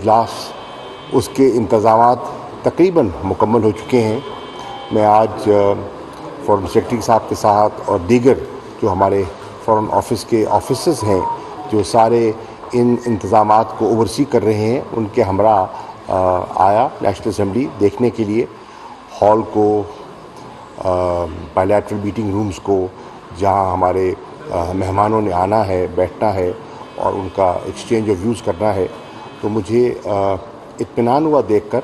اجلاس اس کے انتظامات تقریباً مکمل ہو چکے ہیں. میں آج فورن سیکرٹری صاحب کے ساتھ اور دیگر جو ہمارے فورن آفس کے آفیسرز ہیں جو سارے ان انتظامات کو اوورسی کر رہے ہیں ان کے ہمراہ آیا نیشنل اسمبلی دیکھنے کے لیے. ہال کو، بائیلیٹرل میٹنگ رومز کو جہاں ہمارے مہمانوں نے آنا ہے، بیٹھنا ہے اور ان کا ایکسچینج آف ویوز کرنا ہے. تو مجھے اطمینان ہوا دیکھ کر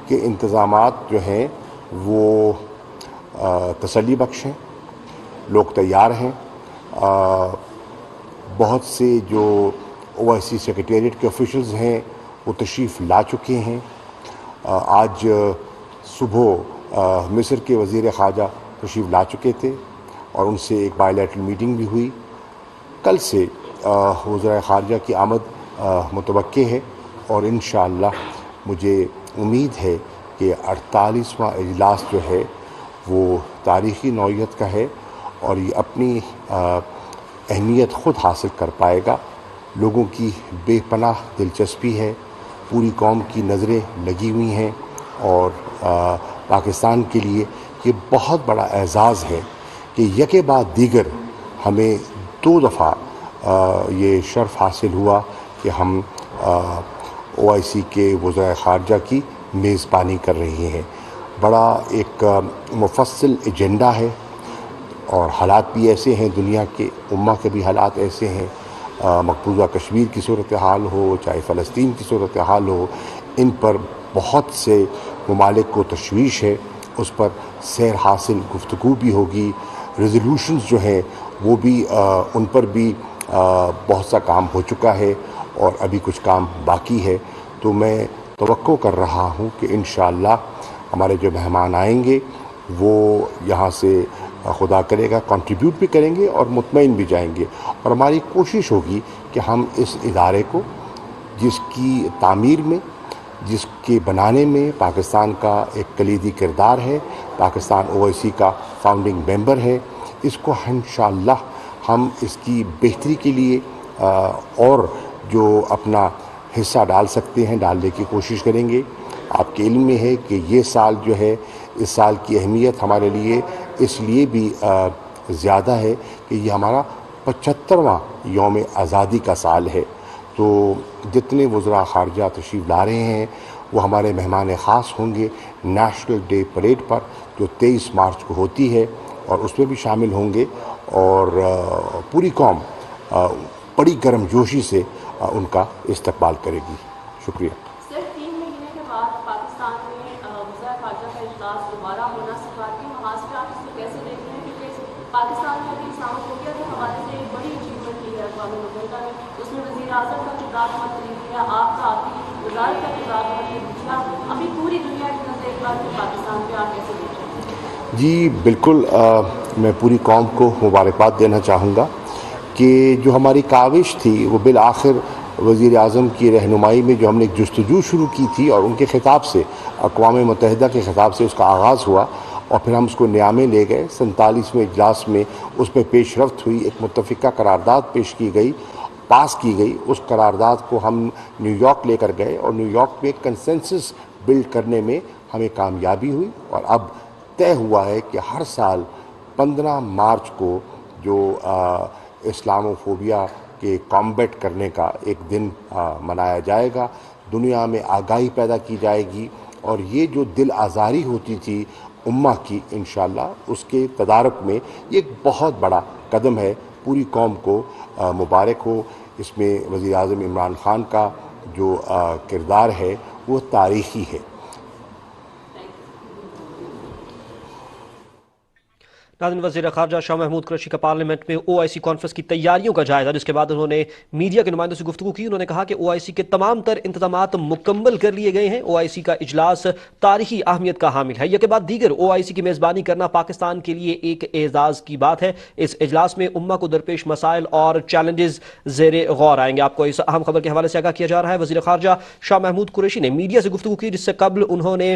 کہ انتظامات جو ہیں وہ تسلی بخش ہیں، لوگ تیار ہیں. بہت سے جو OIC سیکریٹریٹ کے آفیشلز ہیں وہ تشریف لا چکے ہیں. آج صبح مصر کے وزیر خارجہ تشریف لا چکے تھے اور ان سے ایک بائیلیٹرل میٹنگ بھی ہوئی. کل سے وزراء خارجہ کی آمد متوقع ہے اور انشاءاللہ مجھے امید ہے کہ 48واں اجلاس جو ہے وہ تاریخی نوعیت کا ہے اور یہ اپنی اہمیت خود حاصل کر پائے گا. لوگوں کی بے پناہ دلچسپی ہے، پوری قوم کی نظریں لگی ہوئی ہیں اور پاکستان کے لیے یہ بہت بڑا اعزاز ہے کہ یکے بعد دیگر ہمیں 2 دفعہ یہ شرف حاصل ہوا کہ ہم OIC کے وزراء خارجہ کی میزبانی کر رہے ہیں. بڑا ایک مفصل ایجنڈا ہے اور حالات بھی ایسے ہیں، دنیا کے امہ کے بھی حالات ایسے ہیں. مقبوضہ کشمیر کی صورتحال ہو، چاہے فلسطین کی صورتحال ہو، ان پر بہت سے ممالک کو تشویش ہے. اس پر سیر حاصل گفتگو بھی ہوگی. ریزولوشنز جو ہیں وہ بھی ان پر بھی بہت سا کام ہو چکا ہے اور ابھی کچھ کام باقی ہے. تو میں توقع کر رہا ہوں کہ انشاءاللہ ہمارے جو مہمان آئیں گے وہ یہاں سے خدا کرے گا کنٹریبیوٹ بھی کریں گے اور مطمئن بھی جائیں گے. اور ہماری کوشش ہوگی کہ ہم اس ادارے کو، جس کی تعمیر میں، جس کے بنانے میں پاکستان کا ایک کلیدی کردار ہے، پاکستان OIC کا فاؤنڈنگ ممبر ہے، اس کو انشاءاللہ ہم اس کی بہتری کے لیے اور جو اپنا حصہ ڈال سکتے ہیں ڈالنے کی کوشش کریں گے. آپ کے علم میں ہے کہ یہ سال جو ہے، اس سال کی اہمیت ہمارے لیے اس لیے بھی زیادہ ہے کہ یہ ہمارا 75واں یوم آزادی کا سال ہے. تو جتنے وزراء خارجہ تشریف لا رہے ہیں وہ ہمارے مہمان خاص ہوں گے نیشنل ڈے پریڈ پر جو 23 مارچ کو ہوتی ہے، اور اس میں بھی شامل ہوں گے اور پوری قوم بڑی گرم جوشی سے ان کا استقبال کرے گی. شکریہ. سر، 3 مہینے کے بعد پاکستان میں وزراء خارجہ کا اجلاس دوبارہ ہونا سفارتی محاذ پہ آپ اس کو کیسے دیکھ رہے ہیں؟ کیونکہ پاکستان میں ابھی اسلاموفوبیا کے حوالے سے ایک بڑی اچیومنٹ کی ہے اقوام متحدہ نے. اس میں وزیر اعظم کا کردار بہت قریبی ہے، آپ کا، آپ کی وزارت کا کردار بہت قریبی ہے. ابھی پوری دنیا کی نظر ایک بار پھر پاکستان پہ آپ کیسے دیکھ رہے ہیں؟ جی بالکل، میں پوری قوم کو مبارکباد دینا چاہوں گا کہ جو ہماری کاوش تھی وہ بالآخر وزیر اعظم کی رہنمائی میں جو ہم نے ایک جستجو شروع کی تھی اور ان کے خطاب سے، اقوام متحدہ کے خطاب سے اس کا آغاز ہوا اور پھر ہم اس کو نیامے لے گئے. 47ویں اجلاس میں اس میں پیش رفت ہوئی، ایک متفقہ قرارداد پیش کی گئی، پاس کی گئی. اس قرارداد کو ہم نیو یارک لے کر گئے اور نیو یارک میں کنسنسس بلڈ کرنے میں ہمیں کامیابی ہوئی. اور اب طے ہوا ہے کہ ہر سال 15 مارچ کو جو اسلاموفوبیا کے کامبیٹ کرنے کا ایک دن منایا جائے گا. دنیا میں آگاہی پیدا کی جائے گی اور یہ جو دل آزاری ہوتی تھی امہ کی، انشاءاللہ اس کے تدارک میں یہ ایک بہت بڑا قدم ہے. پوری قوم کو مبارک ہو. اس میں وزیر اعظم عمران خان کا جو کردار ہے وہ تاریخی ہے. ناظرین، وزیر خارجہ شاہ محمود قریشی کا پارلیمنٹ میں OIC کانفرنس کی تیاریوں کا جائزہ، جس کے بعد انہوں نے میڈیا کے نمائندوں سے گفتگو کی. انہوں نے کہا کہ OIC کے تمام تر انتظامات مکمل کر لیے گئے ہیں. OIC کا اجلاس تاریخی اہمیت کا حامل ہے. یہ کے بعد دیگر OIC کی میزبانی کرنا پاکستان کے لیے ایک اعزاز کی بات ہے. اس اجلاس میں امہ کو درپیش مسائل اور چیلنجز زیر غور آئیں گے. آپ کو اس اہم خبر کے حوالے سے آگاہ کیا جا رہا ہے. وزیر خارجہ شاہ محمود قریشی نے میڈیا سے گفتگو کی، جس سے قبل انہوں نے